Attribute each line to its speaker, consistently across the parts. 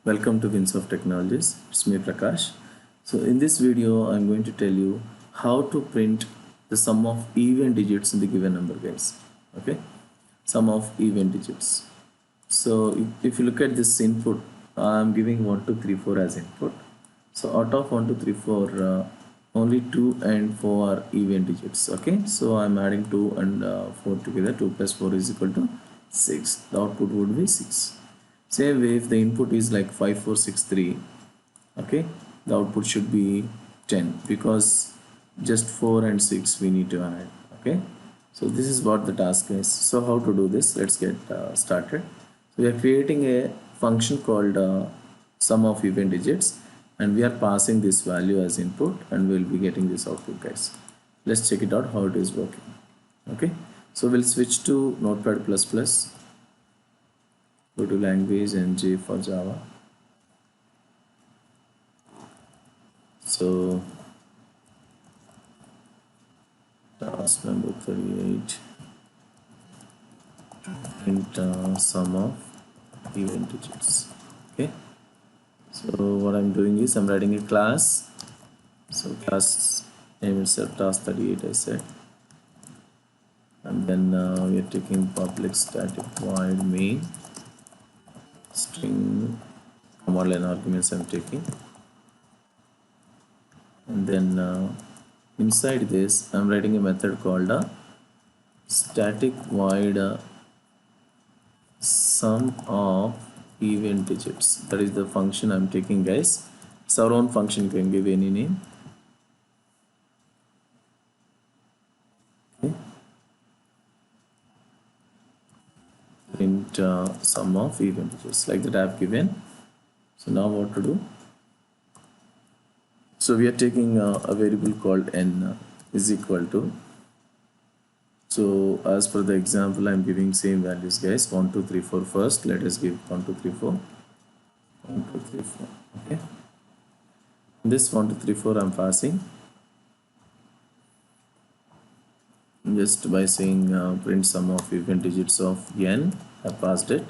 Speaker 1: Welcome to Winds of Technologies. It's me Prakash. So in this video, I'm going to tell you how to print the sum of even digits in the given number, guys. Okay, sum of even digits. So if you look at this input, I'm giving 1, 2, 3, 4 as input. So out of 1, 2, 3, 4, only 2 and 4 are even digits. Okay, so I'm adding 2 and 4 together. 2 plus 4 is equal to 6. The output would be 6. Same way, if the input is like 5463, okay, the output should be 10 because just 4 and 6 we need to add. Okay, so this is what the task is. So how to do this? Let's get started. So we are creating a function called sum of even digits, and we are passing this value as input, and we'll be getting this output, guys. Let's check it out how it is working. Okay, so we'll switch to Notepad++. Go to language and J for Java. So task number 38, print sum of even digits. Okay, so what I'm doing is I'm writing a class. So class name itself task 38, I said, and then we are taking public static void main string command line arguments I'm taking, and then inside this I'm writing a method called static void sum of even digits. That is the function I'm taking, guys. It's our own function, you can give any name. Okay, print sum of even digits like that I've given. So now what to do? So we are taking a variable called n is equal to, so as per the example I'm giving same values, guys. 1, 2, 3, 4 first. Let us give 1, 2, 3, 4. 1, 2, 3, 4. Okay, this 1, 2, 3, 4 I'm passing just by saying print sum of even digits of n. I passed it.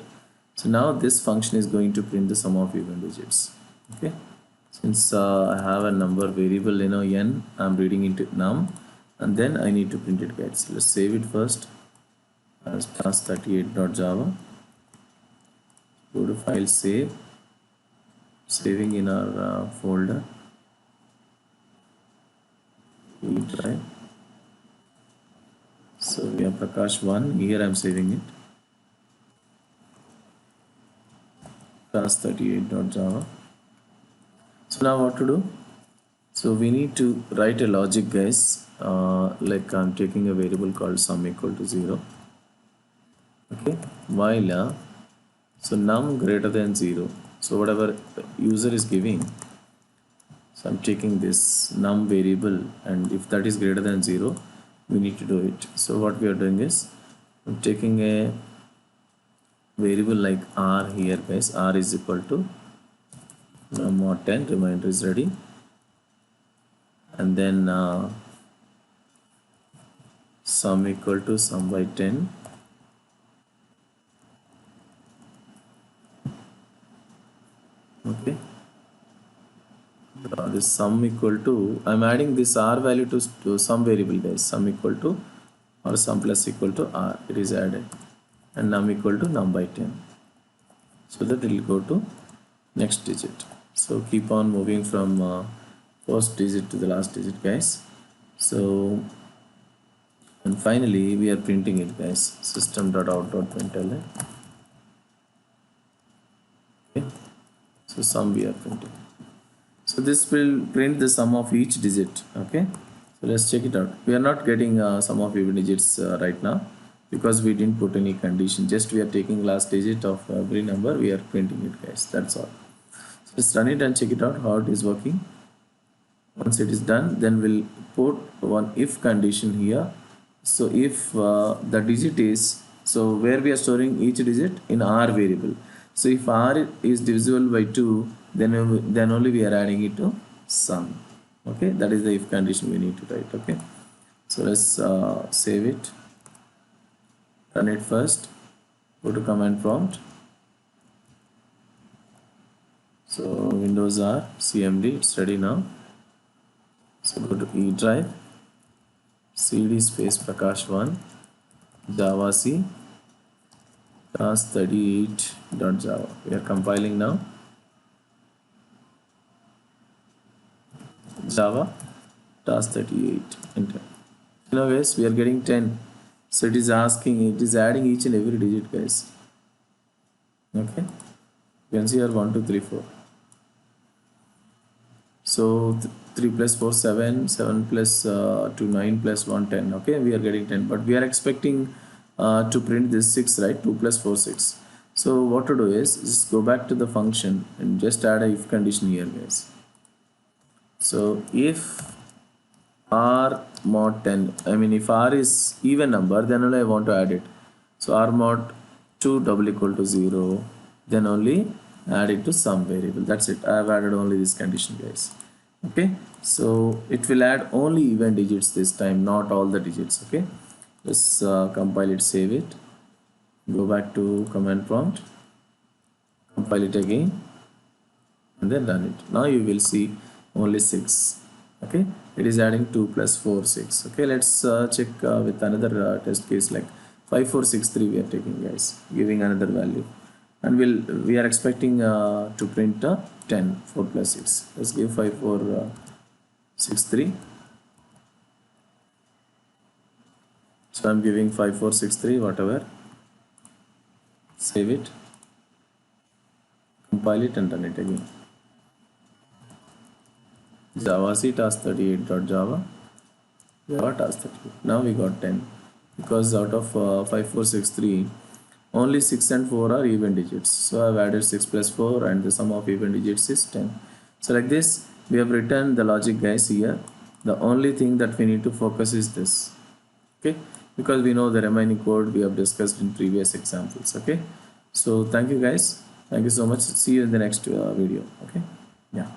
Speaker 1: So now this function is going to print the sum of even digits. Okay, since I have a number variable n, I'm reading into num, and then I need to print it, guys. Let's save it first as task38.java. Go to file, save, saving in our folder. Right. So we have Prakash1. Here I'm saving it. task38.java. So now what to do? So we need to write a logic, guys. Like I'm taking a variable called sum equal to 0. Okay, while so num greater than 0. So whatever user is giving, so I'm taking this num variable, and if that is greater than 0, we need to do it. So what we are doing is I'm taking a variable like r here, guys. R is equal to num mod 10, reminder is ready, and then sum equal to sum by 10. Okay, this sum equal to, I'm adding this r value to some variable, guys. Sum equal to or sum plus equal to r, it is added, and num equal to num by 10, so that it will go to next digit. So keep on moving from first digit to the last digit, guys. So and finally we are printing it, guys. System.out.println. Okay, so sum we are printing. So this will print the sum of each digit. Okay, so let's check it out. We are not getting sum of even digits right now because we didn't put any condition. Just we are taking last digit of every number, we are printing it, guys. That's all. So let's run it and check it out how it is working. Once it is done, then we'll put one if condition here. So if the digit is, so where we are storing each digit in r variable. So if r is divisible by 2, then only we are adding it to sum. Okay, that is the if condition we need to write. Okay, so let's save it, run it first, go to command prompt, So Windows R CMD, it's ready now. So go to E drive, cd space Prakash1 Java C task38.java. We are compiling now. Java task38 enter. Now guys, we are getting 10. So it is asking, it is adding each and every digit, guys. Okay, you can see here 1 2 3 4. So 3 plus 4 7, 7 plus 2 9 plus 1 10. Okay, we are getting 10, but we are expecting to print this 6, right? 2 plus 4 6. So what to do is just go back to the function and just add a if condition here, guys. So if r mod 10, I mean if r is even number, then only I want to add it. So r mod 2 double equal to 0, then only add it to some variable. That's it. I have added only this condition, guys. Okay, so it will add only even digits this time, not all the digits. Okay, just compile it, save it, go back to command prompt, compile it again, and then run it. Now you will see only 6. Okay, it is adding 2 plus 4 6. Okay, let's check with another test case like 5 4 6 3. We are taking, guys, giving another value, and we are expecting to print 10 4 plus 6. Let's give 5 4 6 3. So I'm giving 5 4 6 3, whatever. Save it, compile it, and run it again. Java C task38.java, Java task38. Now we got 10, because out of 5 4 6 3, only 6 and 4 are even digits. So I've added 6 plus 4, and the sum of even digits is 10. So like this, we have written the logic, guys, here. The only thing that we need to focus is this. Okay, because we know the remaining code we have discussed in previous examples. Okay, so thank you, guys. Thank you so much. See you in the next video. Okay, yeah.